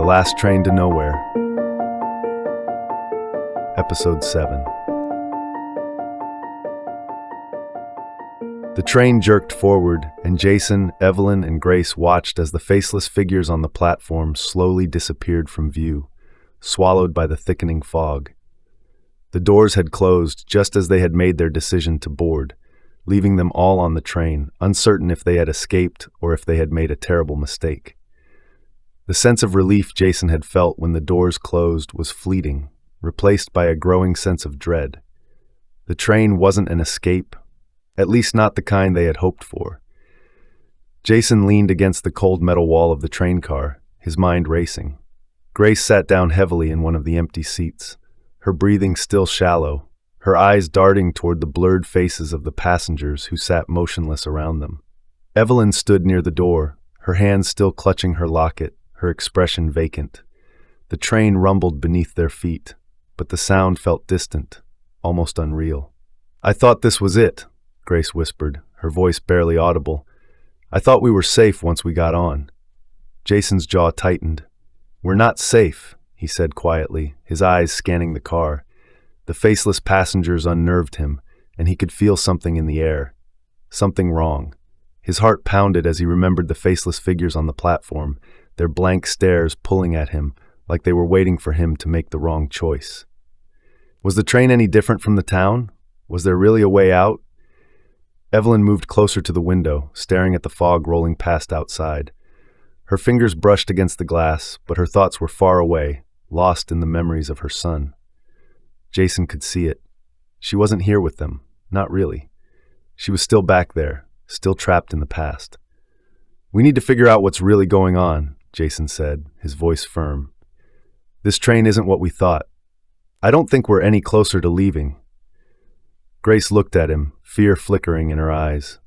Last Train to Nowhere. Episode 7. The train jerked forward, and Jason, Evelyn, and Grace watched as the faceless figures on the platform slowly disappeared from view, swallowed by the thickening fog. The doors had closed just as they had made their decision to board, leaving them all on the train, uncertain if they had escaped or if they had made a terrible mistake. The sense of relief Jason had felt when the doors closed was fleeting, replaced by a growing sense of dread. The train wasn't an escape, at least not the kind they had hoped for. Jason leaned against the cold metal wall of the train car, his mind racing. Grace sat down heavily in one of the empty seats, her breathing still shallow, her eyes darting toward the blurred faces of the passengers who sat motionless around them. Evelyn stood near the door, her hands still clutching her locket, her expression vacant. The train rumbled beneath their feet, but the sound felt distant, almost unreal. "I thought this was it," Grace whispered, her voice barely audible. "I thought we were safe once we got on." Jason's jaw tightened. "We're not safe," he said quietly, his eyes scanning the car. The faceless passengers unnerved him, and he could feel something in the air. Something wrong. His heart pounded as he remembered the faceless figures on the platform, their blank stares pulling at him like they were waiting for him to make the wrong choice. Was the train any different from the town? Was there really a way out? Evelyn moved closer to the window, staring at the fog rolling past outside. Her fingers brushed against the glass, but her thoughts were far away, lost in the memories of her son. Jason could see it. She wasn't here with them, not really. She was still back there, still trapped in the past. "We need to figure out what's really going on," Jason said, his voice firm. "This train isn't what we thought. I don't think we're any closer to leaving." Grace looked at him, fear flickering in her eyes.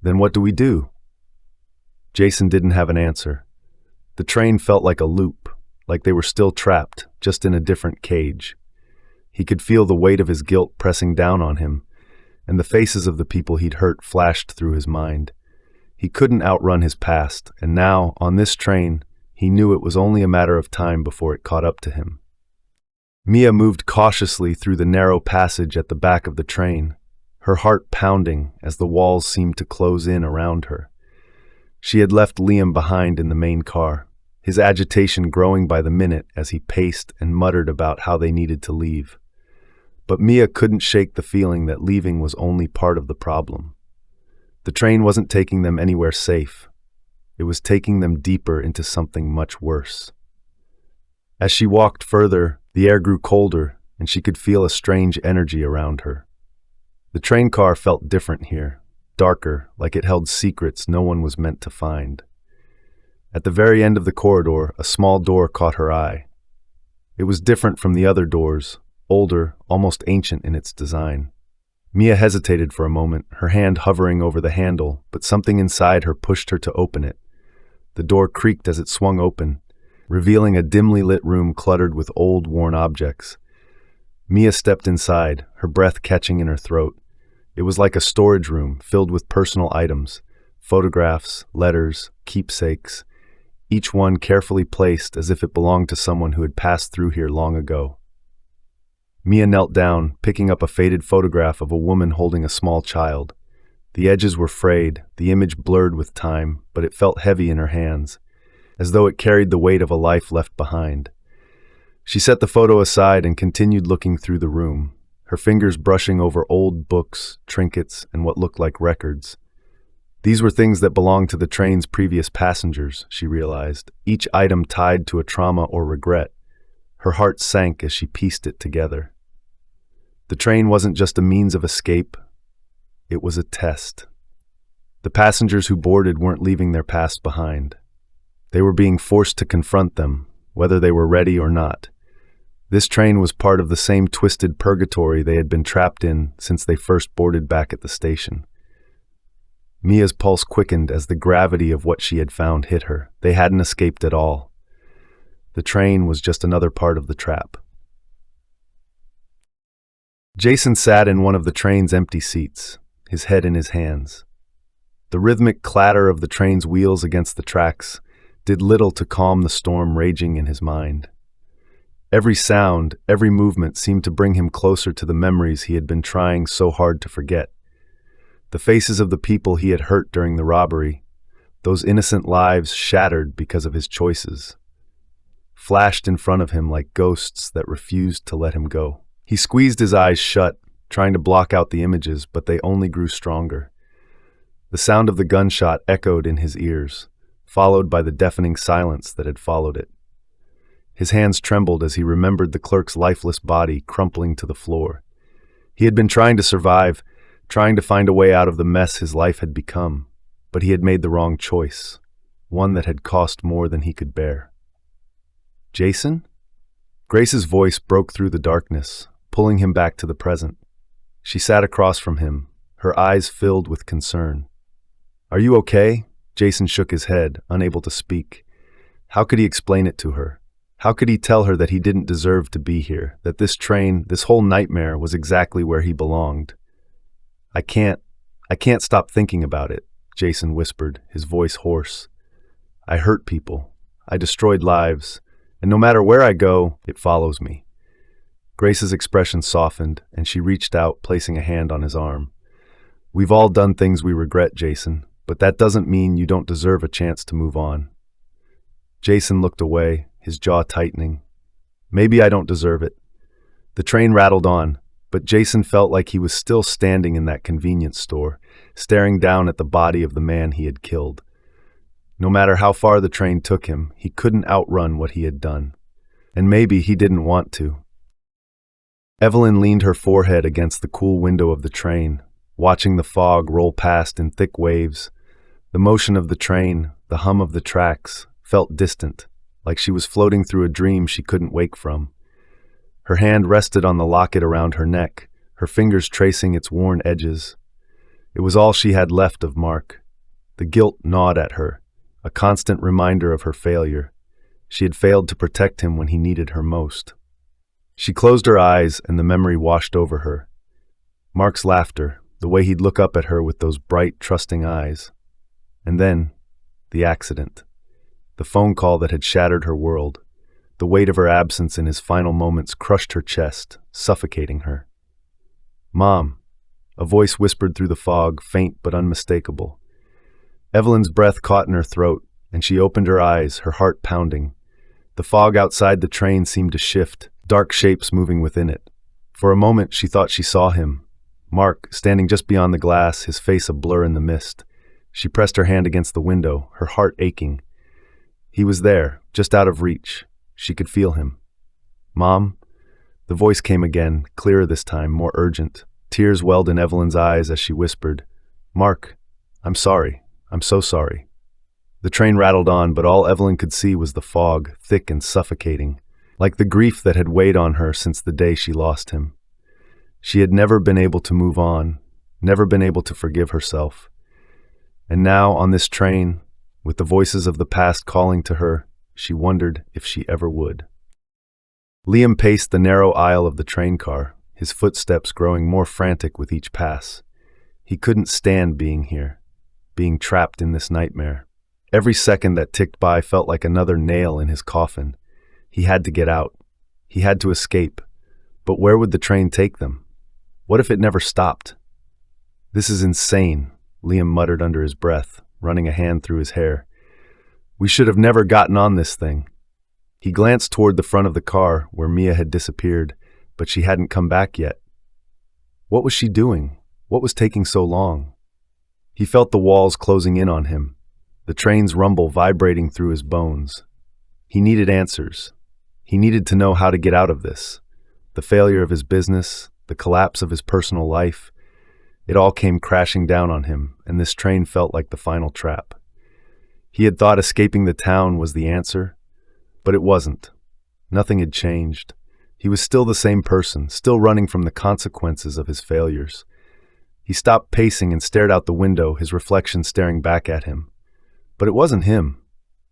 "Then what do we do?" Jason didn't have an answer. The train felt like a loop, like they were still trapped, just in a different cage. He could feel the weight of his guilt pressing down on him, and the faces of the people he'd hurt flashed through his mind. He couldn't outrun his past, and now, on this train, he knew it was only a matter of time before it caught up to him. Mia moved cautiously through the narrow passage at the back of the train, her heart pounding as the walls seemed to close in around her. She had left Liam behind in the main car, his agitation growing by the minute as he paced and muttered about how they needed to leave. But Mia couldn't shake the feeling that leaving was only part of the problem. The train wasn't taking them anywhere safe. It was taking them deeper into something much worse. As she walked further, the air grew colder, and she could feel a strange energy around her. The train car felt different here, darker, like it held secrets no one was meant to find. At the very end of the corridor, a small door caught her eye. It was different from the other doors, older, almost ancient in its design. Mia hesitated for a moment, her hand hovering over the handle, but something inside her pushed her to open it. The door creaked as it swung open, revealing a dimly lit room cluttered with old, worn objects. Mia stepped inside, her breath catching in her throat. It was like a storage room filled with personal items, photographs, letters, keepsakes, each one carefully placed as if it belonged to someone who had passed through here long ago. Mia knelt down, picking up a faded photograph of a woman holding a small child. The edges were frayed, the image blurred with time, but it felt heavy in her hands, as though it carried the weight of a life left behind. She set the photo aside and continued looking through the room, her fingers brushing over old books, trinkets, and what looked like records. These were things that belonged to the train's previous passengers, she realized, each item tied to a trauma or regret. Her heart sank as she pieced it together. The train wasn't just a means of escape, it was a test. The passengers who boarded weren't leaving their past behind. They were being forced to confront them, whether they were ready or not. This train was part of the same twisted purgatory they had been trapped in since they first boarded back at the station. Mia's pulse quickened as the gravity of what she had found hit her. They hadn't escaped at all. The train was just another part of the trap. Jason sat in one of the train's empty seats, his head in his hands. The rhythmic clatter of the train's wheels against the tracks did little to calm the storm raging in his mind. Every sound, every movement seemed to bring him closer to the memories he had been trying so hard to forget. The faces of the people he had hurt during the robbery, those innocent lives shattered because of his choices, flashed in front of him like ghosts that refused to let him go. He squeezed his eyes shut, trying to block out the images, but they only grew stronger. The sound of the gunshot echoed in his ears, followed by the deafening silence that had followed it. His hands trembled as he remembered the clerk's lifeless body crumpling to the floor. He had been trying to survive, trying to find a way out of the mess his life had become, but he had made the wrong choice, one that had cost more than he could bear. Jason? Grace's voice broke through the darkness, pulling him back to the present. She sat across from him, her eyes filled with concern. "Are you okay?" Jason shook his head, unable to speak. How could he explain it to her? How could he tell her that he didn't deserve to be here, that this train, this whole nightmare, was exactly where he belonged? I can't stop thinking about it," Jason whispered, his voice hoarse. "I hurt people. I destroyed lives. And no matter where I go, it follows me." Grace's expression softened, and she reached out, placing a hand on his arm. "We've all done things we regret, Jason, but that doesn't mean you don't deserve a chance to move on." Jason looked away, his jaw tightening. "Maybe I don't deserve it." The train rattled on, but Jason felt like he was still standing in that convenience store, staring down at the body of the man he had killed. No matter how far the train took him, he couldn't outrun what he had done. And maybe he didn't want to. Evelyn leaned her forehead against the cool window of the train, watching the fog roll past in thick waves. The motion of the train, the hum of the tracks, felt distant, like she was floating through a dream she couldn't wake from. Her hand rested on the locket around her neck, her fingers tracing its worn edges. It was all she had left of Mark. The guilt gnawed at her, a constant reminder of her failure. She had failed to protect him when he needed her most. She closed her eyes and the memory washed over her. Mark's laughter, the way he'd look up at her with those bright, trusting eyes. And then, the accident. The phone call that had shattered her world. The weight of her absence in his final moments crushed her chest, suffocating her. "Mom," a voice whispered through the fog, faint but unmistakable. Evelyn's breath caught in her throat, and she opened her eyes, her heart pounding. The fog outside the train seemed to shift, dark shapes moving within it. For a moment she thought she saw him. Mark, standing just beyond the glass, his face a blur in the mist. She pressed her hand against the window, her heart aching. He was there, just out of reach. She could feel him. "Mom?" The voice came again, clearer this time, more urgent. Tears welled in Evelyn's eyes as she whispered, "Mark, I'm sorry. I'm so sorry." The train rattled on, but all Evelyn could see was the fog, thick and suffocating, like the grief that had weighed on her since the day she lost him. She had never been able to move on, never been able to forgive herself. And now, on this train, with the voices of the past calling to her, she wondered if she ever would. Liam paced the narrow aisle of the train car, his footsteps growing more frantic with each pass. He couldn't stand being here, being trapped in this nightmare. Every second that ticked by felt like another nail in his coffin. He had to get out. He had to escape. But where would the train take them? What if it never stopped? "This is insane," Liam muttered under his breath, running a hand through his hair. "We should have never gotten on this thing." He glanced toward the front of the car, where Mia had disappeared, but she hadn't come back yet. What was she doing? What was taking so long? He felt the walls closing in on him, the train's rumble vibrating through his bones. He needed answers. He needed to know how to get out of this. The failure of his business, the collapse of his personal life, it all came crashing down on him, and this train felt like the final trap. He had thought escaping the town was the answer, but it wasn't. Nothing had changed. He was still the same person, still running from the consequences of his failures. He stopped pacing and stared out the window, his reflection staring back at him. But it wasn't him.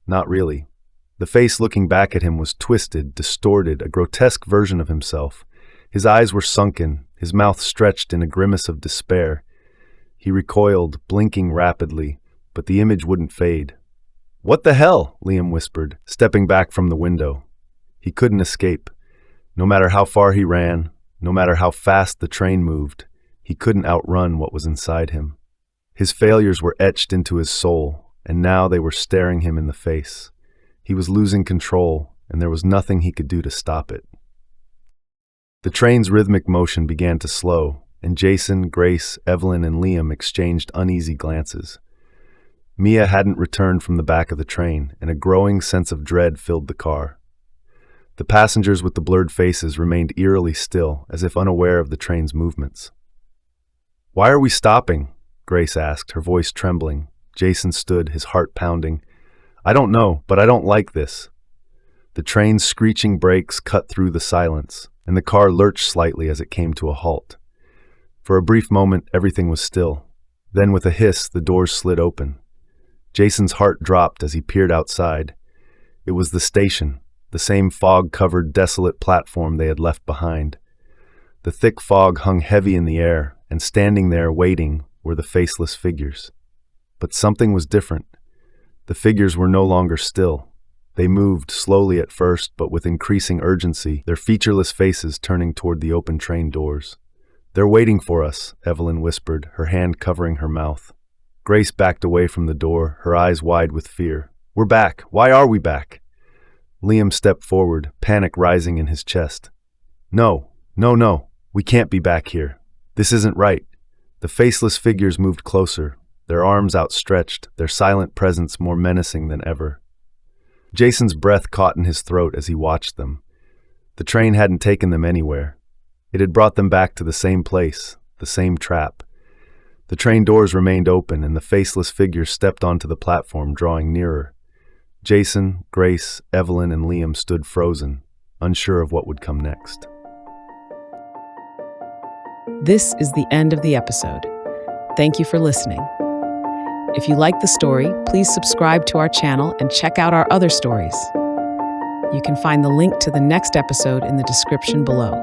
Not really. The face looking back at him was twisted, distorted, a grotesque version of himself. His eyes were sunken, his mouth stretched in a grimace of despair. He recoiled, blinking rapidly, but the image wouldn't fade. "What the hell?" Liam whispered, stepping back from the window. He couldn't escape. No matter how far he ran, no matter how fast the train moved, he couldn't outrun what was inside him. His failures were etched into his soul, and now they were staring him in the face. He was losing control, and there was nothing he could do to stop it. The train's rhythmic motion began to slow, and Jason, Grace, Evelyn, and Liam exchanged uneasy glances. Mia hadn't returned from the back of the train, and a growing sense of dread filled the car. The passengers with the blurred faces remained eerily still, as if unaware of the train's movements. "Why are we stopping?" Grace asked, her voice trembling. Jason stood, his heart pounding. "I don't know, but I don't like this." The train's screeching brakes cut through the silence, and the car lurched slightly as it came to a halt. For a brief moment, everything was still. Then, with a hiss, the doors slid open. Jason's heart dropped as he peered outside. It was the station, the same fog-covered, desolate platform they had left behind. The thick fog hung heavy in the air, and standing there, waiting, were the faceless figures. But something was different. The figures were no longer still. They moved, slowly at first, but with increasing urgency, their featureless faces turning toward the open train doors. "They're waiting for us," Evelyn whispered, her hand covering her mouth. Grace backed away from the door, her eyes wide with fear. "We're back. Why are we back?" Liam stepped forward, panic rising in his chest. No. We can't be back here. This isn't right." The faceless figures moved closer, their arms outstretched, their silent presence more menacing than ever. Jason's breath caught in his throat as he watched them. The train hadn't taken them anywhere. It had brought them back to the same place, the same trap. The train doors remained open, and the faceless figures stepped onto the platform, drawing nearer. Jason, Grace, Evelyn, and Liam stood frozen, unsure of what would come next. This is the end of the episode. Thank you for listening. If you like the story, please subscribe to our channel and check out our other stories. You can find the link to the next episode in the description below.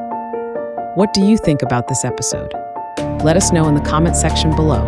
What do you think about this episode? Let us know in the comment section below.